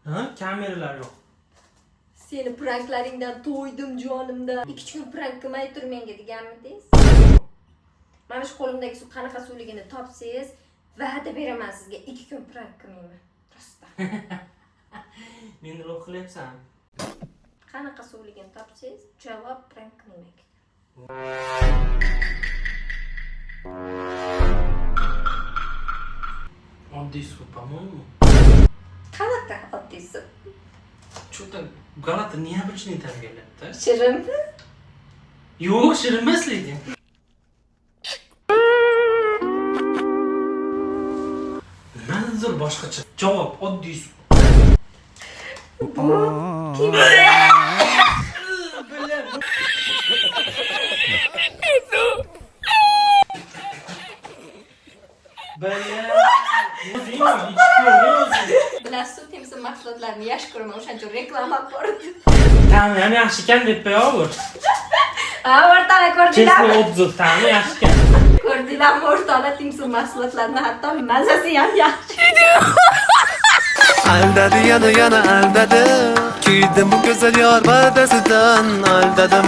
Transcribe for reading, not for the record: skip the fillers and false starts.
Ha? Kameralar yo'q. Seni pranklaringdan to'ydim jonimda. 2 kun prank qilmay tur menga deganmidingiz? Mana shu qo'limdagi suv qanaqa suvligini topsangiz, va'da beraman sizga 2 kun prank qilmayman. Rostdan. Meni nima qilyapsan? Qanaqa suvligini topsangiz, javob prank qilmayman. Oddiy suv, по-моему. Qanaqa oddiy suv? Что-то galata необычный tayyorlayapti. Shirinmi? Yo'q, shirin emas lekin. Nimadir boshqacha. Javob oddiy suv. Bilasiz, temizlik mahsulotlarini yaxshi ko'raman, o'shaning uchun reklama qilib bordim. Ta'mi ham yaxshi ekan deb qo'yaver. Ha, o'rtala Chesni ko'rdinglarmi? отзыв, ta'mi yaxshi ekan. Ko'rdinglarmi, o'rtala temizlik mahsulotlarini hatto mazasi ham yaxshi. Aldadi yana aldadi. Kuydim bu go'zal yor va'dasidan aldadim.